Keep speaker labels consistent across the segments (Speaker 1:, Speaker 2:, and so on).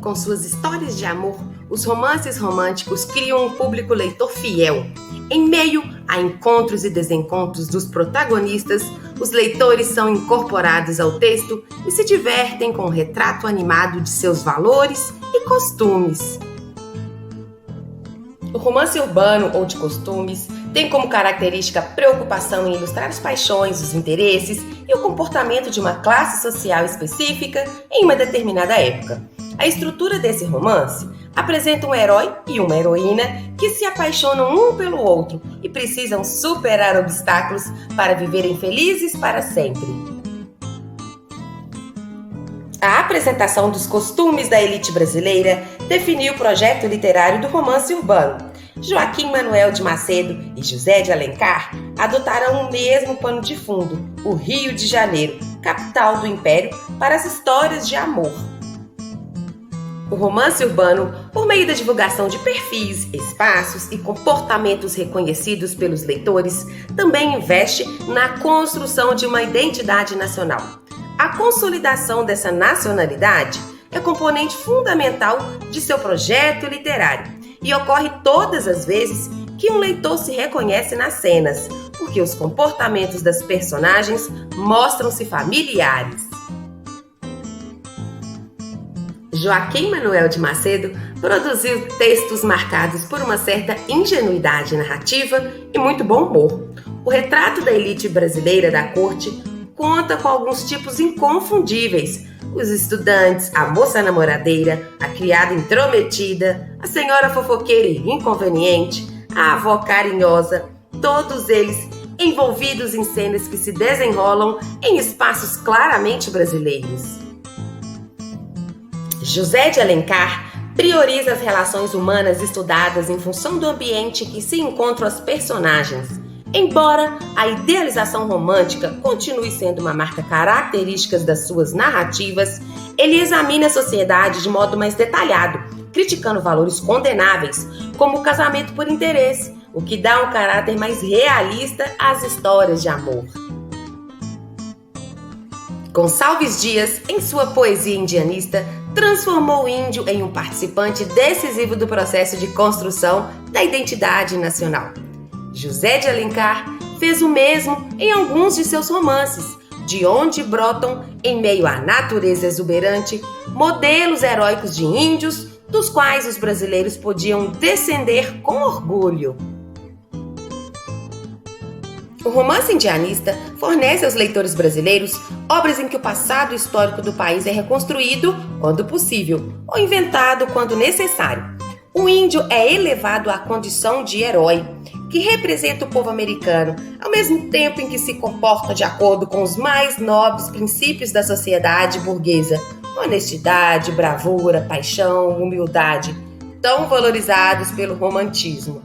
Speaker 1: Com suas histórias de amor, os romances românticos criam um público leitor fiel. Em meio a encontros e desencontros dos protagonistas, os leitores são incorporados ao texto e se divertem com o retrato animado de seus valores e costumes. O romance urbano ou de costumes tem como característica a preocupação em ilustrar as paixões, os interesses e o comportamento de uma classe social específica em uma determinada época. A estrutura desse romance apresenta um herói e uma heroína que se apaixonam um pelo outro e precisam superar obstáculos para viverem felizes para sempre. A apresentação dos costumes da elite brasileira definiu o projeto literário do romance urbano. Joaquim Manuel de Macedo e José de Alencar adotaram o mesmo pano de fundo, o Rio de Janeiro, capital do Império, para as histórias de amor. O romance urbano, por meio da divulgação de perfis, espaços e comportamentos reconhecidos pelos leitores, também investe na construção de uma identidade nacional. A consolidação dessa nacionalidade é componente fundamental de seu projeto literário e ocorre todas as vezes que um leitor se reconhece nas cenas, porque os comportamentos das personagens mostram-se familiares. Joaquim Manuel de Macedo produziu textos marcados por uma certa ingenuidade narrativa e muito bom humor. O retrato da elite brasileira da corte conta com alguns tipos inconfundíveis: os estudantes, a moça namoradeira, a criada intrometida, a senhora fofoqueira e inconveniente, a avó carinhosa, todos eles envolvidos em cenas que se desenrolam em espaços claramente brasileiros. José de Alencar prioriza as relações humanas estudadas em função do ambiente em que se encontram as personagens. Embora a idealização romântica continue sendo uma marca característica das suas narrativas, ele examina a sociedade de modo mais detalhado, criticando valores condenáveis, como o casamento por interesse, o que dá um caráter mais realista às histórias de amor. Gonçalves Dias, em sua poesia indianista, transformou o índio em um participante decisivo do processo de construção da identidade nacional. José de Alencar fez o mesmo em alguns de seus romances, de onde brotam, em meio à natureza exuberante, modelos heróicos de índios, dos quais os brasileiros podiam descender com orgulho. O romance indianista fornece aos leitores brasileiros obras em que o passado histórico do país é reconstruído quando possível, ou inventado quando necessário. O índio é elevado à condição de herói, que representa o povo americano, ao mesmo tempo em que se comporta de acordo com os mais nobres princípios da sociedade burguesa: honestidade, bravura, paixão, humildade, tão valorizados pelo romantismo.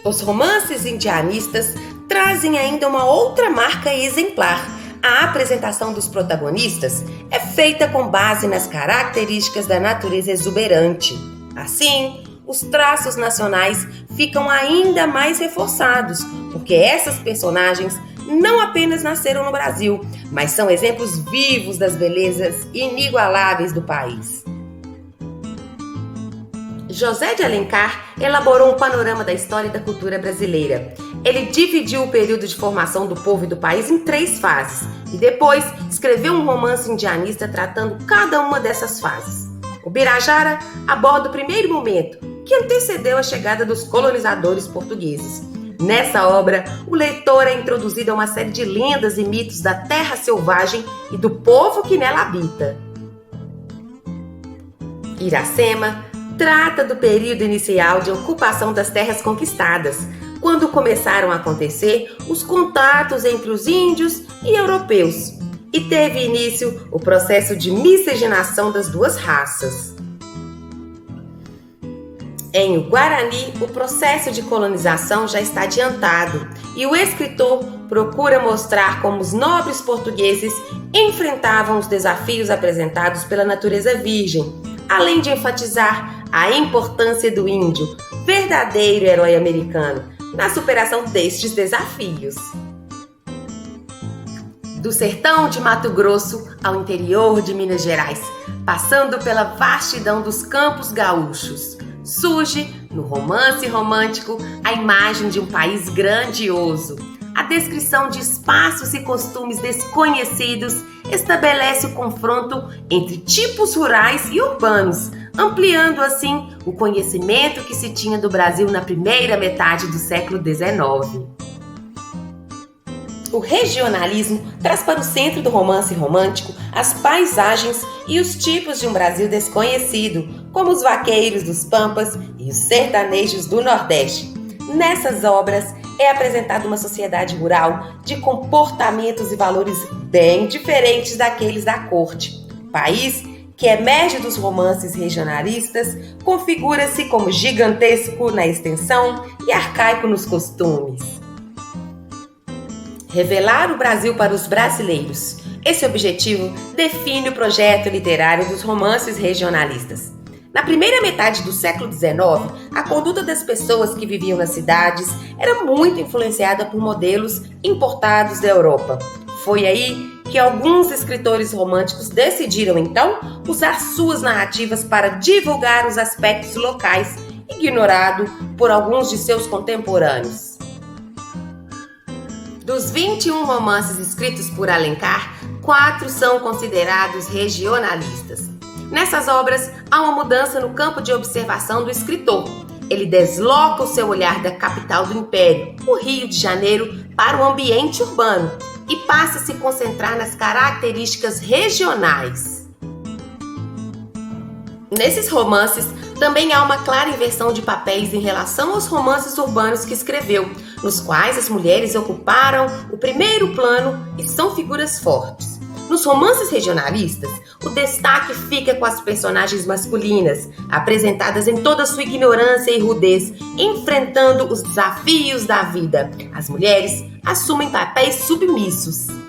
Speaker 1: Os romances indianistas trazem ainda uma outra marca exemplar. A apresentação dos protagonistas é feita com base nas características da natureza exuberante. Assim, os traços nacionais ficam ainda mais reforçados, porque essas personagens não apenas nasceram no Brasil, mas são exemplos vivos das belezas inigualáveis do país. José de Alencar elaborou um panorama da história e da cultura brasileira. Ele dividiu o período de formação do povo e do país em 3 fases e depois escreveu um romance indianista tratando cada uma dessas fases. O Birajara aborda o primeiro momento, que antecedeu a chegada dos colonizadores portugueses. Nessa obra, o leitor é introduzido a uma série de lendas e mitos da terra selvagem e do povo que nela habita. Iracema trata do período inicial de ocupação das terras conquistadas, quando começaram a acontecer os contatos entre os índios e europeus, e teve início o processo de miscigenação das duas raças. Em O Guarani, o processo de colonização já está adiantado e o escritor procura mostrar como os nobres portugueses enfrentavam os desafios apresentados pela natureza virgem, além de enfatizar a importância do índio, verdadeiro herói americano, na superação destes desafios. Do sertão de Mato Grosso ao interior de Minas Gerais, passando pela vastidão dos campos gaúchos, surge, no romance romântico, a imagem de um país grandioso. A descrição de espaços e costumes desconhecidos estabelece o confronto entre tipos rurais e urbanos, ampliando assim o conhecimento que se tinha do Brasil na primeira metade do século XIX. O regionalismo traz para o centro do romance romântico as paisagens e os tipos de um Brasil desconhecido, como os vaqueiros dos Pampas e os sertanejos do Nordeste. Nessas obras é apresentada uma sociedade rural de comportamentos e valores bem diferentes daqueles da corte. O país, que emerge dos romances regionalistas, configura-se como gigantesco na extensão e arcaico nos costumes. Revelar o Brasil para os brasileiros. Esse objetivo define o projeto literário dos romances regionalistas. Na primeira metade do século XIX, a conduta das pessoas que viviam nas cidades era muito influenciada por modelos importados da Europa. Foi aí que alguns escritores românticos decidiram, então, usar suas narrativas para divulgar os aspectos locais, ignorado por alguns de seus contemporâneos. Dos 21 romances escritos por Alencar, 4 são considerados regionalistas. Nessas obras, há uma mudança no campo de observação do escritor. Ele desloca o seu olhar da capital do Império, o Rio de Janeiro, para o ambiente urbano e passa a se concentrar nas características regionais. Nesses romances, também há uma clara inversão de papéis em relação aos romances urbanos que escreveu, nos quais as mulheres ocuparam o primeiro plano e são figuras fortes. Nos romances regionalistas, o destaque fica com as personagens masculinas, apresentadas em toda sua ignorância e rudez, enfrentando os desafios da vida. As mulheres assumem papéis submissos.